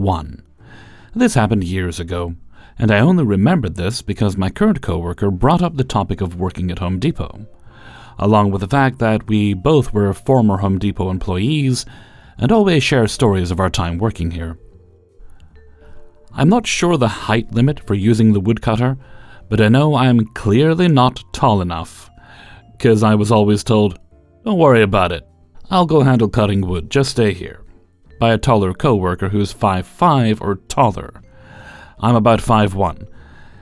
1. This happened years ago, and I only remembered this because my current coworker brought up the topic of working at Home Depot, along with the fact that we both were former Home Depot employees and always share stories of our time working here. I'm not sure the height limit for using the woodcutter, but I know I'm clearly not tall enough, because I was always told, "Don't worry about it, I'll go handle cutting wood, just stay here," by a taller coworker who's 5'5" or taller. I'm about 5'1",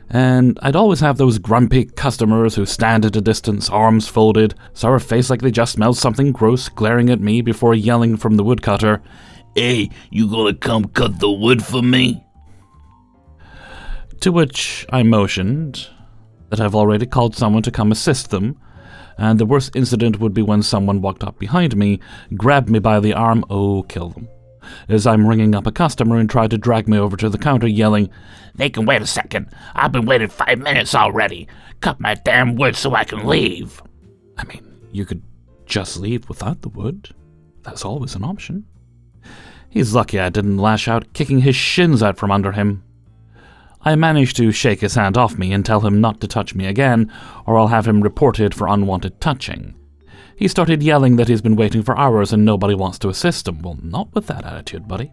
and I'd always have those grumpy customers who stand at a distance, arms folded, sour face like they just smelled something gross, glaring at me before yelling from the woodcutter, "Hey, you gonna come cut the wood for me?" To which I motioned that I've already called someone to come assist them, and the worst incident would be when someone walked up behind me, grabbed me by the arm, kill them, as I'm ringing up a customer and tried to drag me over to the counter yelling, "They can wait a second, I've been waiting 5 minutes already, cut my damn wood so I can leave." I mean, you could just leave without the wood. That's always an option. He's lucky I didn't lash out, kicking his shins out from under him. I managed to shake his hand off me and tell him not to touch me again, or I'll have him reported for unwanted touching. He started yelling that he's been waiting for hours and nobody wants to assist him. Well, not with that attitude, buddy.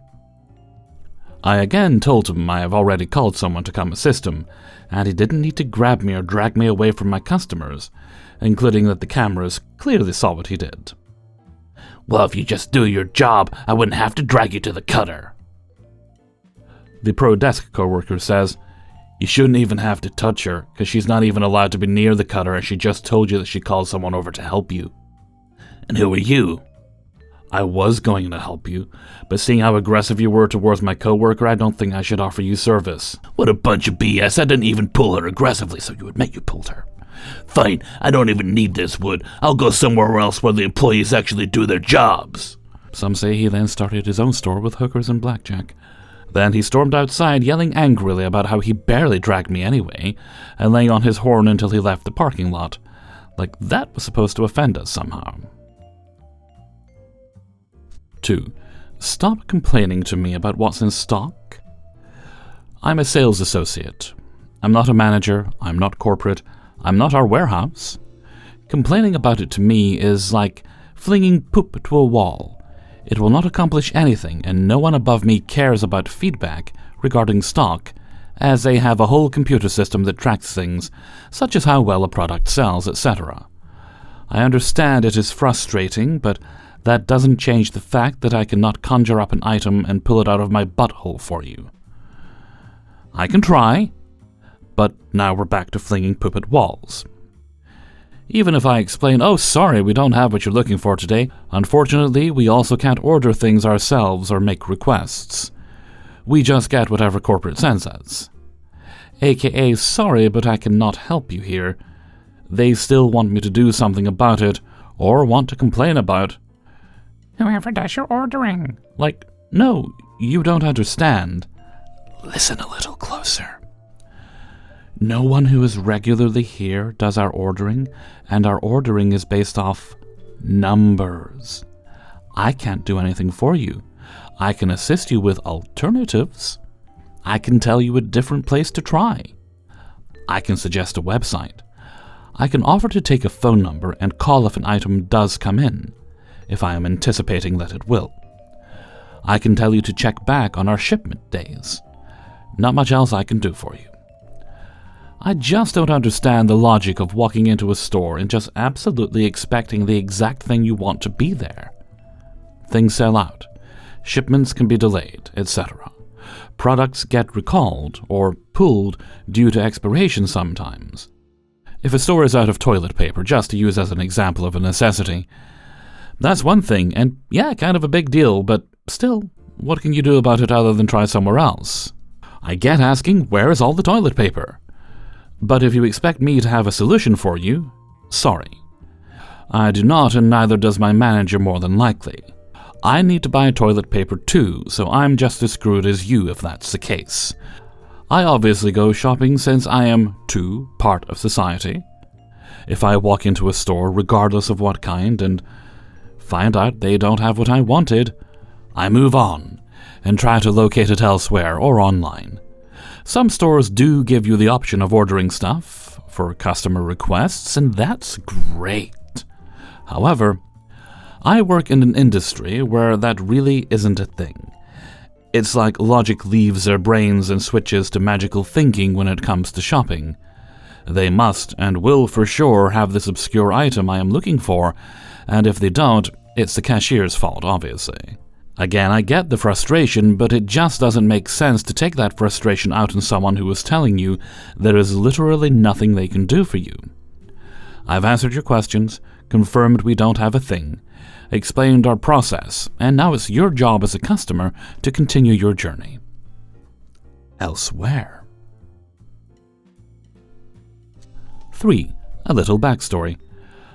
I again told him I have already called someone to come assist him, and he didn't need to grab me or drag me away from my customers, including that the cameras clearly saw what he did. "Well, if you just do your job, I wouldn't have to drag you to the cutter." The pro-desk coworker says, "You shouldn't even have to touch her, because she's not even allowed to be near the cutter and she just told you that she called someone over to help you." "And who are you?" "I was going to help you, but seeing how aggressive you were towards my coworker, I don't think I should offer you service." "What a bunch of BS, I didn't even pull her aggressively, so you admit you pulled her." "Fine, I don't even need this wood, I'll go somewhere else where the employees actually do their jobs." Some say he then started his own store with hookers and blackjack. Then he stormed outside, yelling angrily about how he barely dragged me anyway, and laying on his horn until he left the parking lot. Like that was supposed to offend us somehow. 2. Stop complaining to me about what's in stock. I'm a sales associate. I'm not a manager, I'm not corporate, I'm not our warehouse. Complaining about it to me is like flinging poop to a wall. It will not accomplish anything, and no one above me cares about feedback regarding stock, as they have a whole computer system that tracks things, such as how well a product sells, etc. I understand it is frustrating, but that doesn't change the fact that I cannot conjure up an item and pull it out of my butthole for you. I can try, but now we're back to flinging poop at walls. Even if I explain, "Oh, sorry, we don't have what you're looking for today. Unfortunately, we also can't order things ourselves or make requests. We just get whatever corporate sends us." AKA, "Sorry, but I cannot help you here." They still want me to do something about it, or want to complain about. "Whoever does your ordering." Like, no, you don't understand. Listen a little closer. No one who is regularly here does our ordering, and our ordering is based off numbers. I can't do anything for you. I can assist you with alternatives. I can tell you a different place to try. I can suggest a website. I can offer to take a phone number and call if an item does come in, if I am anticipating that it will. I can tell you to check back on our shipment days. Not much else I can do for you. I just don't understand the logic of walking into a store and just absolutely expecting the exact thing you want to be there. Things sell out. Shipments can be delayed, etc. Products get recalled or pulled due to expiration sometimes. If a store is out of toilet paper, just to use as an example of a necessity, that's one thing, and yeah, kind of a big deal, but still, what can you do about it other than try somewhere else? I get asking, where is all the toilet paper? But if you expect me to have a solution for you, sorry. I do not, and neither does my manager more than likely. I need to buy toilet paper too, so I'm just as screwed as you if that's the case. I obviously go shopping since I am, too, part of society. If I walk into a store, regardless of what kind, and find out they don't have what I wanted, I move on, and try to locate it elsewhere or online. Some stores do give you the option of ordering stuff for customer requests, and that's great. However, I work in an industry where that really isn't a thing. It's like logic leaves their brains and switches to magical thinking when it comes to shopping. They must and will for sure have this obscure item I am looking for, and if they don't, it's the cashier's fault, obviously. Again, I get the frustration, but it just doesn't make sense to take that frustration out on someone who is telling you there is literally nothing they can do for you. I've answered your questions, confirmed we don't have a thing, explained our process, and now it's your job as a customer to continue your journey. Elsewhere. 3. A little backstory.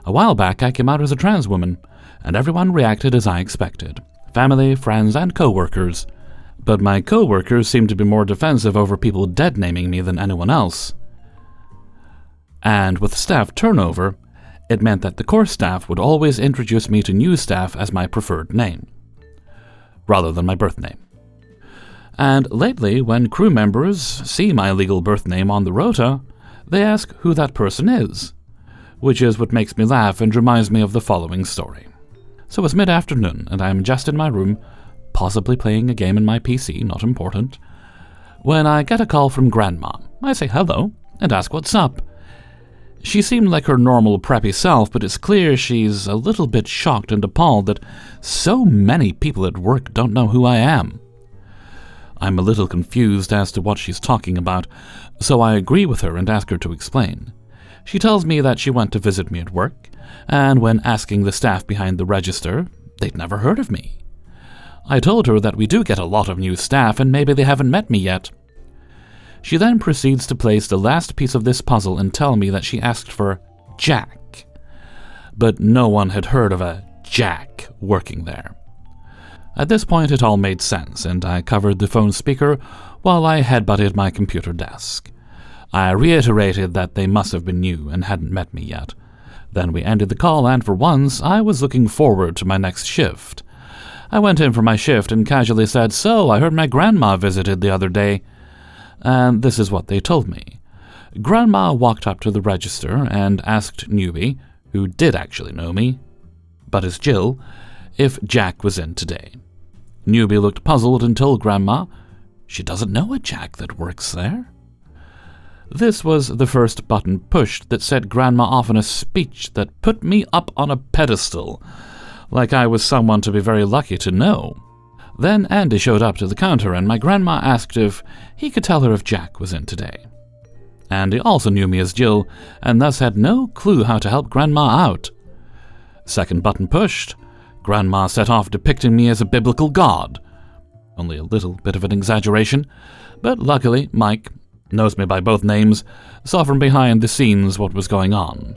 A while back I came out as a trans woman, and everyone reacted as I expected. Family, friends, and co-workers. But my co-workers seemed to be more defensive over people dead-naming me than anyone else. And with staff turnover, it meant that the core staff would always introduce me to new staff as my preferred name, rather than my birth name. And lately, when crew members see my legal birth name on the rota, they ask who that person is, which is what makes me laugh and reminds me of the following story. So it's mid-afternoon, and I am just in my room, possibly playing a game in my PC, not important, when I get a call from Grandma. I say hello, and ask what's up. She seemed like her normal preppy self, but it's clear she's a little bit shocked and appalled that so many people at work don't know who I am. I'm a little confused as to what she's talking about, so I agree with her and ask her to explain. She tells me that she went to visit me at work, and when asking the staff behind the register, they'd never heard of me. I told her that we do get a lot of new staff and maybe they haven't met me yet. She then proceeds to place the last piece of this puzzle and tell me that she asked for Jack, but no one had heard of a Jack working there. At this point it all made sense, and I covered the phone speaker while I headbutted my computer desk. I reiterated that they must have been new and hadn't met me yet. Then we ended the call, and for once, I was looking forward to my next shift. I went in for my shift and casually said, "So, I heard my grandma visited the other day." And this is what they told me. Grandma walked up to the register and asked Newbie, who did actually know me, but is Jill, if Jack was in today. Newbie looked puzzled and told Grandma she doesn't know a Jack that works there. This was the first button pushed that set Grandma off in a speech that put me up on a pedestal, like I was someone to be very lucky to know. Then Andy showed up to the counter, and my grandma asked if he could tell her if Jack was in today. Andy also knew me as Jill, and thus had no clue how to help Grandma out. Second button pushed, Grandma set off depicting me as a biblical god. Only a little bit of an exaggeration, but luckily Mike, knows me by both names, saw from behind the scenes what was going on,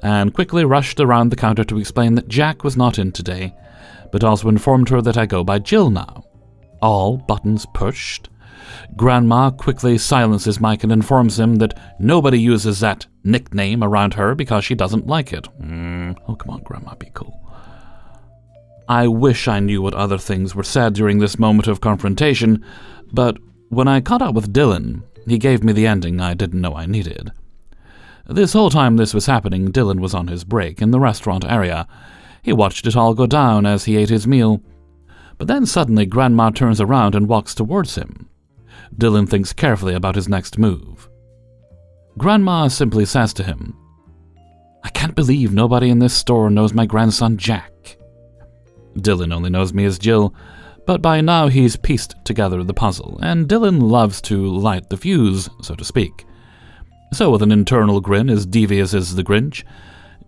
and quickly rushed around the counter to explain that Jack was not in today, but also informed her that I go by Jill now. All buttons pushed. Grandma quickly silences Mike and informs him that nobody uses that nickname around her because she doesn't like it. Oh, come on, Grandma, be cool. I wish I knew what other things were said during this moment of confrontation, but when I caught up with Dylan, he gave me the ending I didn't know I needed. This whole time this was happening, Dylan was on his break in the restaurant area. He watched it all go down as he ate his meal. But then suddenly Grandma turns around and walks towards him. Dylan thinks carefully about his next move. Grandma simply says to him, "I can't believe nobody in this store knows my grandson Jack." Dylan only knows me as Jill, but by now he's pieced together the puzzle, and Dylan loves to light the fuse, so to speak. So with an internal grin as devious as the Grinch,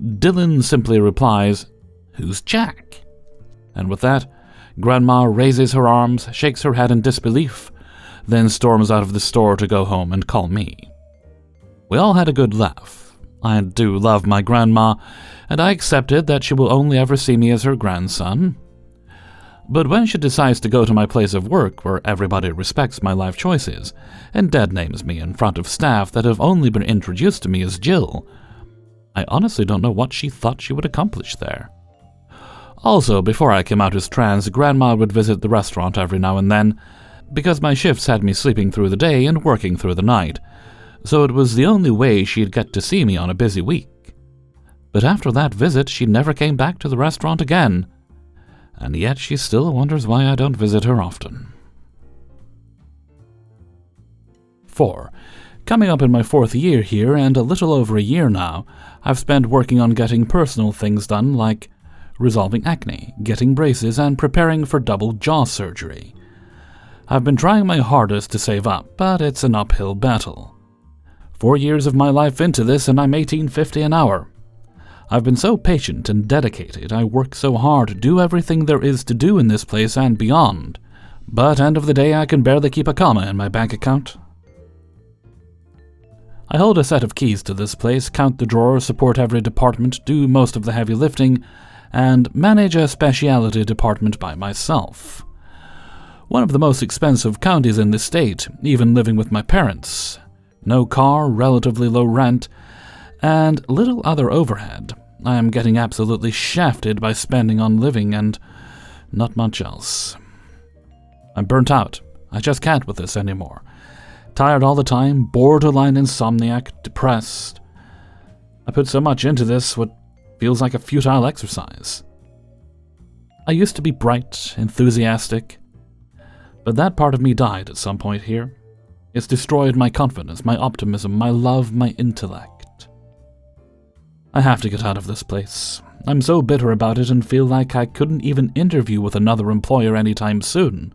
Dylan simply replies, "Who's Jack?" And with that, Grandma raises her arms, shakes her head in disbelief, then storms out of the store to go home and call me. We all had a good laugh. I do love my grandma, and I accepted that she will only ever see me as her grandson. But when she decides to go to my place of work, where everybody respects my life choices, and dead names me in front of staff that have only been introduced to me as Jill, I honestly don't know what she thought she would accomplish there. Also, before I came out as trans, Grandma would visit the restaurant every now and then, because my shifts had me sleeping through the day and working through the night, so it was the only way she'd get to see me on a busy week. But after that visit, she never came back to the restaurant again, and yet she still wonders why I don't visit her often. 4. Coming up in my 4th year here, and a little over a year now, I've spent working on getting personal things done like resolving acne, getting braces, and preparing for double jaw surgery. I've been trying my hardest to save up, but it's an uphill battle. 4 years of my life into this, and I'm $18.50 an hour. I've been so patient and dedicated, I work so hard to do everything there is to do in this place and beyond, but end of the day I can barely keep a comma in my bank account. I hold a set of keys to this place, count the drawers, support every department, do most of the heavy lifting, and manage a specialty department by myself. One of the most expensive counties in the state, even living with my parents. No car, relatively low rent, and little other overhead. I am getting absolutely shafted by spending on living and not much else. I'm burnt out. I just can't with this anymore. Tired all the time, borderline insomniac, depressed. I put so much into this, what feels like a futile exercise. I used to be bright, enthusiastic, but that part of me died at some point here. It's destroyed my confidence, my optimism, my love, my intellect. I have to get out of this place. I'm so bitter about it and feel like I couldn't even interview with another employer anytime soon,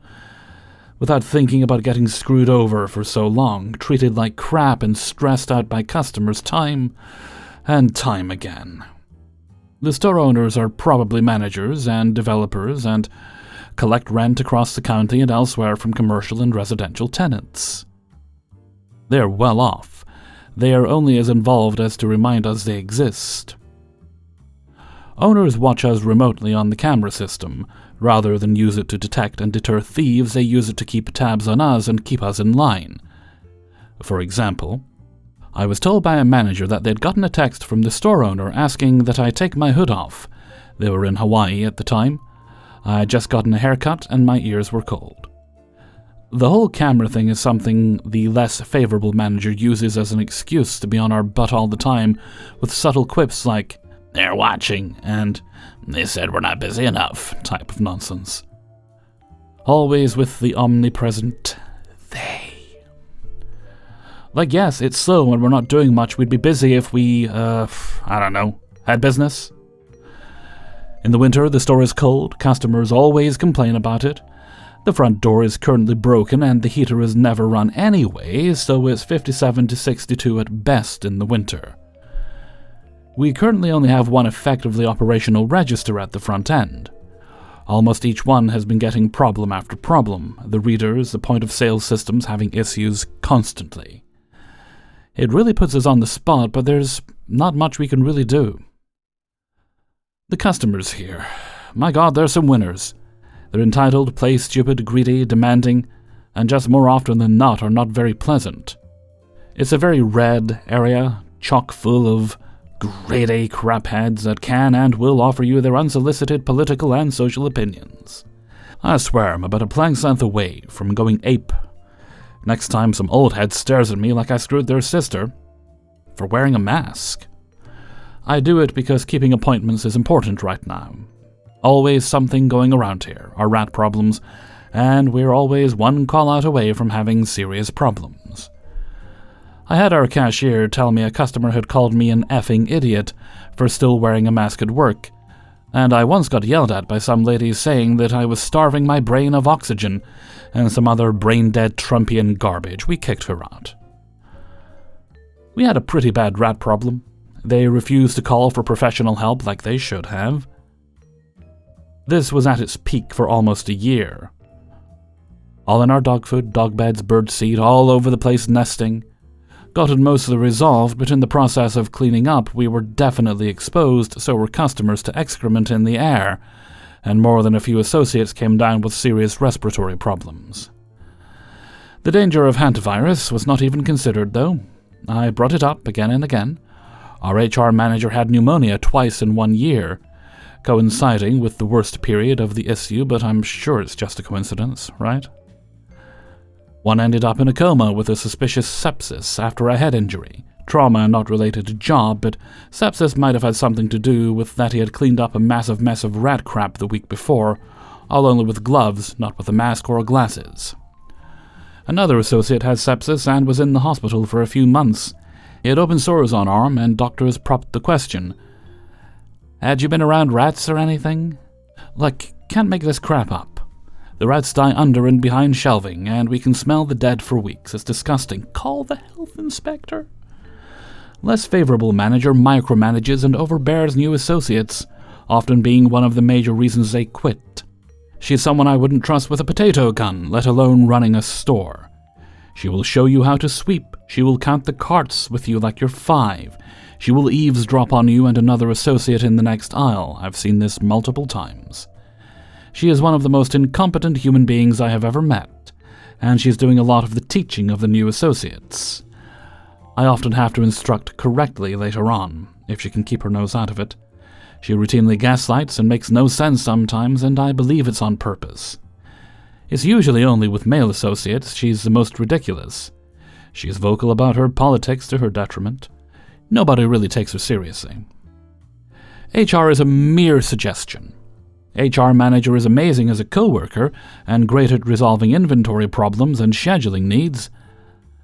without thinking about getting screwed over for so long, treated like crap and stressed out by customers time and time again. The store owners are probably managers and developers and collect rent across the county and elsewhere from commercial and residential tenants. They're well off. They are only as involved as to remind us they exist. Owners watch us remotely on the camera system. Rather than use it to detect and deter thieves, they use it to keep tabs on us and keep us in line. For example, I was told by a manager that they'd gotten a text from the store owner asking that I take my hood off. They were in Hawaii at the time. I had just gotten a haircut and my ears were cold. The whole camera thing is something the less favorable manager uses as an excuse to be on our butt all the time, with subtle quips like, "They're watching," and "they said we're not busy enough" type of nonsense. Always with the omnipresent they. Like, yes, it's slow when we're not doing much. We'd be busy if we, had business. In the winter, the store is cold. Customers always complain about it. The front door is currently broken and the heater is never run anyway, so it's 57 to 62 at best in the winter. We currently only have one effectively operational register at the front end. Almost each one has been getting problem after problem, the readers, the point-of-sale systems having issues constantly. It really puts us on the spot, but there's not much we can really do. The customers here. My God, they're some winners. They're entitled, play stupid, greedy, demanding, and just more often than not are not very pleasant. It's a very red area, chock full of greedy crapheads that can and will offer you their unsolicited political and social opinions. I swear I'm about a plank's length away from going ape. Next time some old head stares at me like I screwed their sister for wearing a mask. I do it because keeping appointments is important right now. Always something going around here, our rat problems, and we're always one call out away from having serious problems. I had our cashier tell me a customer had called me an effing idiot for still wearing a mask at work, and I once got yelled at by some ladies saying that I was starving my brain of oxygen and some other brain-dead Trumpian garbage. We kicked her out. We had a pretty bad rat problem. They refused to call for professional help like they should have. This was at its peak for almost a year. All in our dog food, dog beds, bird seed, all over the place nesting. Got it mostly resolved, but in the process of cleaning up, we were definitely exposed, so were customers, to excrement in the air, and more than a few associates came down with serious respiratory problems. The danger of hantavirus was not even considered, though. I brought it up again and again. Our HR manager had pneumonia twice in 1 year. coinciding with the worst period of the issue, but I'm sure it's just a coincidence, right? One ended up in a coma with a suspicious sepsis after a head injury. Trauma not related to job, but sepsis might have had something to do with that he had cleaned up a massive mess of rat crap the week before, all only with gloves, not with a mask or glasses. Another associate had sepsis and was in the hospital for a few months. He had open sores on arm, and doctors propped the question, "Had you been around rats or anything?" Like, can't make this crap up. The rats die under and behind shelving, and we can smell the dead for weeks. It's disgusting. Call the health inspector. Less favorable manager micromanages and overbears new associates, often being one of the major reasons they quit. She's someone I wouldn't trust with a potato gun, let alone running a store. She will show you how to sweep. She will count the carts with you like you're 5. She will eavesdrop on you and another associate in the next aisle. I've seen this multiple times. She is one of the most incompetent human beings I have ever met, and she's doing a lot of the teaching of the new associates. I often have to instruct correctly later on, if she can keep her nose out of it. She routinely gaslights and makes no sense sometimes, and I believe it's on purpose. It's usually only with male associates she's the most ridiculous. She's vocal about her politics to her detriment. Nobody really takes her seriously. HR is a mere suggestion. HR manager is amazing as a co-worker and great at resolving inventory problems and scheduling needs,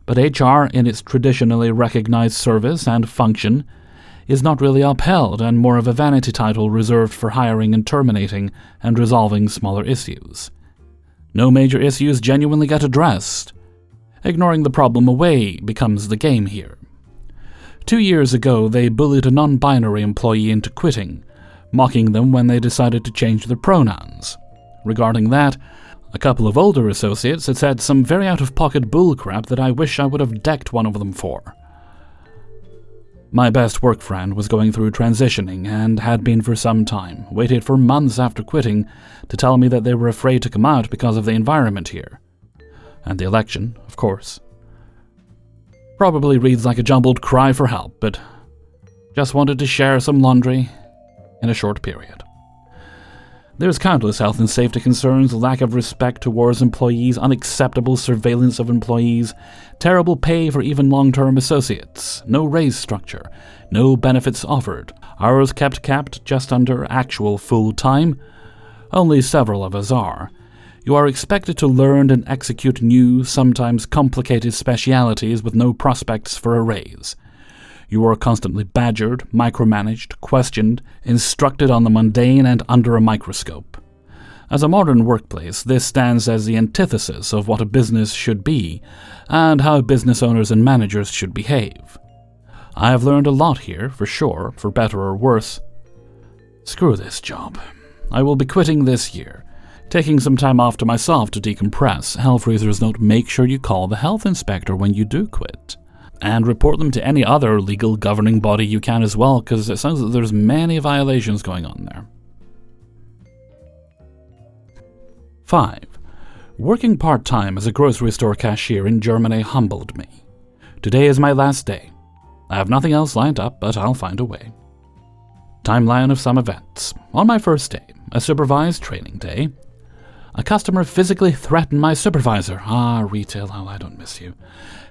but HR, in its traditionally recognized service and function, is not really upheld and more of a vanity title reserved for hiring and terminating and resolving smaller issues. No major issues genuinely get addressed. Ignoring the problem away becomes the game here. 2 years ago, they bullied a non-binary employee into quitting, mocking them when they decided to change their pronouns. Regarding that, a couple of older associates had said some very out-of-pocket bullcrap that I wish I would have decked one of them for. My best work friend was going through transitioning and had been for some time, waited for months after quitting to tell me that they were afraid to come out because of the environment here. And the election, of course. Probably reads like a jumbled cry for help, but just wanted to share some laundry in a short period. There's countless health and safety concerns, lack of respect towards employees, unacceptable surveillance of employees, terrible pay for even long-term associates, no raise structure, no benefits offered, hours kept capped just under actual full-time. Only several of us are. You are expected to learn and execute new, sometimes complicated specialities with no prospects for a raise. You are constantly badgered, micromanaged, questioned, instructed on the mundane and under a microscope. As a modern workplace, this stands as the antithesis of what a business should be and how business owners and managers should behave. I have learned a lot here, for sure, for better or worse. Screw this job. I will be quitting this year, taking some time off to myself to decompress. Hellfreezer's note: make sure you call the health inspector when you do quit. And report them to any other legal governing body you can as well, because it sounds like there's many violations going on there. 5. Working part-time as a grocery store cashier in Germany humbled me. Today is my last day. I have nothing else lined up, but I'll find a way. Timeline of some events. On my first day, a supervised training day, a customer physically threatened my supervisor, retail, how I don't miss you,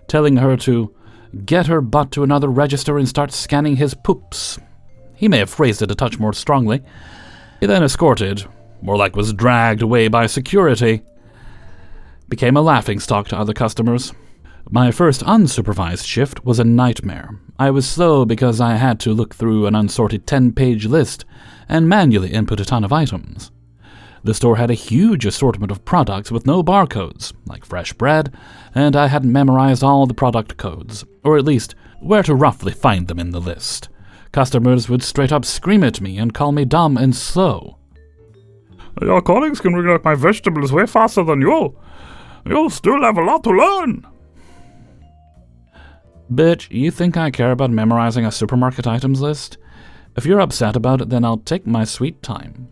telling her to get her butt to another register and start scanning his poops. He may have phrased it a touch more strongly. He then escorted, more like was dragged away by security. Became a laughingstock to other customers. My first unsupervised shift was a nightmare. I was slow because I had to look through an unsorted 10-page list and manually input a ton of items. The store had a huge assortment of products with no barcodes, like fresh bread, and I hadn't memorized all the product codes, or at least where to roughly find them in the list. Customers would straight up scream at me and call me dumb and slow. Your colleagues can ring up my vegetables way faster than you. You still have a lot to learn. Bitch, you think I care about memorizing a supermarket items list? If you're upset about it, then I'll take my sweet time.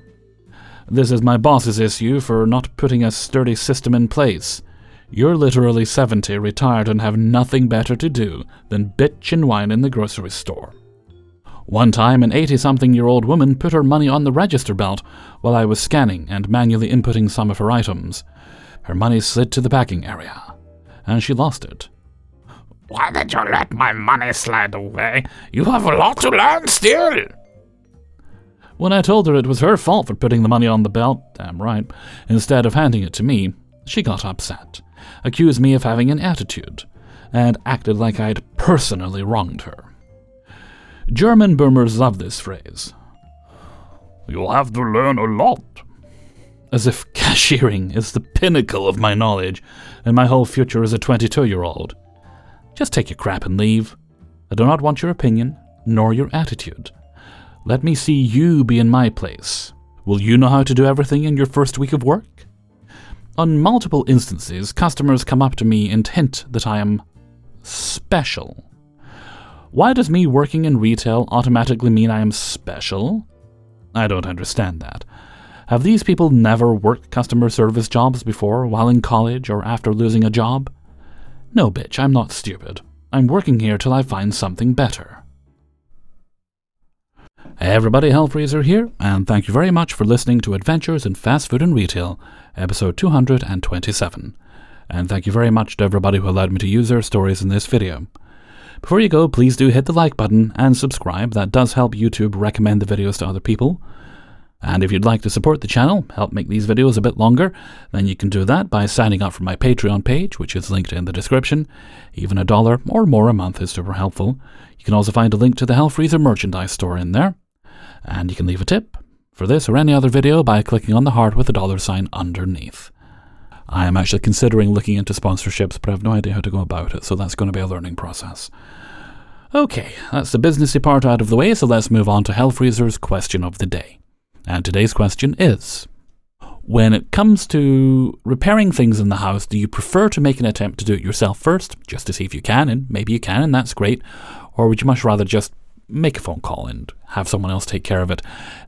This is my boss's issue for not putting a sturdy system in place. You're literally 70, retired, and have nothing better to do than bitch and whine in the grocery store. One time, an 80-something-year-old woman put her money on the register belt while I was scanning and manually inputting some of her items. Her money slid to the packing area, and she lost it. Why did you let my money slide away? You have a lot to learn still. When I told her it was her fault for putting the money on the belt, damn right, instead of handing it to me, she got upset, accused me of having an attitude, and acted like I'd personally wronged her. German boomers love this phrase. You'll have to learn a lot. As if cashiering is the pinnacle of my knowledge, and my whole future as a 22-year-old. Just take your crap and leave. I do not want your opinion, nor your attitude. Let me see you be in my place. Will you know how to do everything in your first week of work? On multiple instances, customers come up to me and hint that I am special. Why does me working in retail automatically mean I am special? I don't understand that. Have these people never worked customer service jobs before while in college or after losing a job? No, bitch, I'm not stupid. I'm working here till I find something better. Hey everybody, Hellfreezer here, and thank you very much for listening to Adventures in Fast Food and Retail, episode 227. And thank you very much to everybody who allowed me to use their stories in this video. Before you go, please do hit the like button and subscribe. That does help YouTube recommend the videos to other people. And if you'd like to support the channel, help make these videos a bit longer, then you can do that by signing up for my Patreon page, which is linked in the description. Even $1 or more a month is super helpful. You can also find a link to the Hellfreezer merchandise store in there. And you can leave a tip for this or any other video by clicking on the heart with a $sign underneath. I am actually considering looking into sponsorships, but I have no idea how to go about it, so that's going to be a learning process. Okay, that's the businessy part out of the way, so let's move on to Hellfreezer's question of the day. And today's question is, when it comes to repairing things in the house, do you prefer to make an attempt to do it yourself first, just to see if you can, and maybe you can, and that's great, or would you much rather just make a phone call and have someone else take care of it?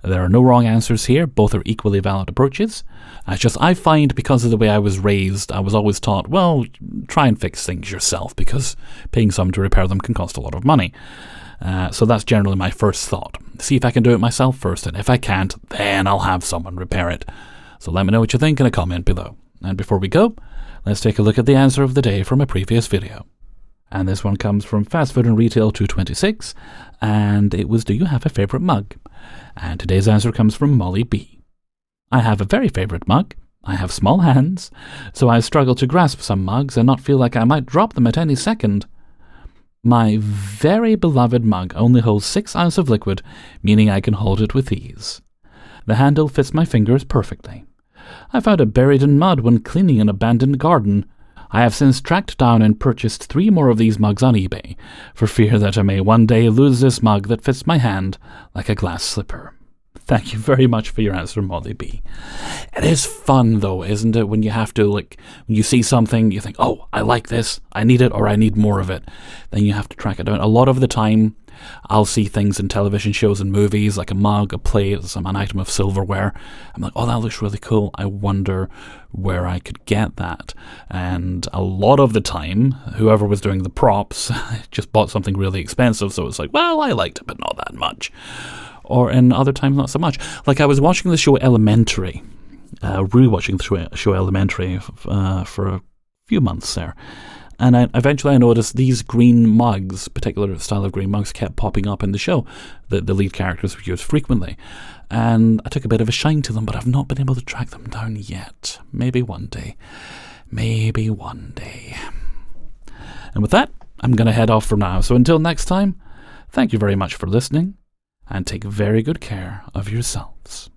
There are no wrong answers here. Both are equally valid approaches. It's just I find because of the way I was raised, I was always taught, well, try and fix things yourself because paying someone to repair them can cost a lot of money. So that's generally my first thought. See if I can do it myself first, and if I can't, then I'll have someone repair it. So let me know what you think in a comment below. And before we go, let's take a look at the answer of the day from a previous video. And this one comes from Fast Food and Retail 226, and it was, do you have a favorite mug? And today's answer comes from Molly B. I have a very favorite mug. I have small hands, so I struggle to grasp some mugs and not feel like I might drop them at any second. My very beloved mug only holds 6 ounces of liquid, meaning I can hold it with ease. The handle fits my fingers perfectly. I found it buried in mud when cleaning an abandoned garden. I have since tracked down and purchased 3 more of these mugs on eBay, for fear that I may one day lose this mug that fits my hand like a glass slipper. Thank you very much for your answer, Molly B. It is fun, though, isn't it, when you have to, when you see something, you think, oh, I like this, I need it, or I need more of it. Then you have to track it down. A lot of the time, I'll see things in television shows and movies, like a mug, a plate, an item of silverware. I'm like, oh, that looks really cool. I wonder where I could get that. And a lot of the time, whoever was doing the props just bought something really expensive, so it's like, well, I liked it, but not that much. Or in other times, not so much. Like I was watching the show Elementary, rewatching the show Elementary for a few months there. And eventually I noticed these green mugs, particular style of green mugs, kept popping up in the show. The lead characters were used frequently. And I took a bit of a shine to them, but I've not been able to track them down yet. Maybe one day. Maybe one day. And with that, I'm going to head off for now. So until next time, thank you very much for listening, and take very good care of yourselves.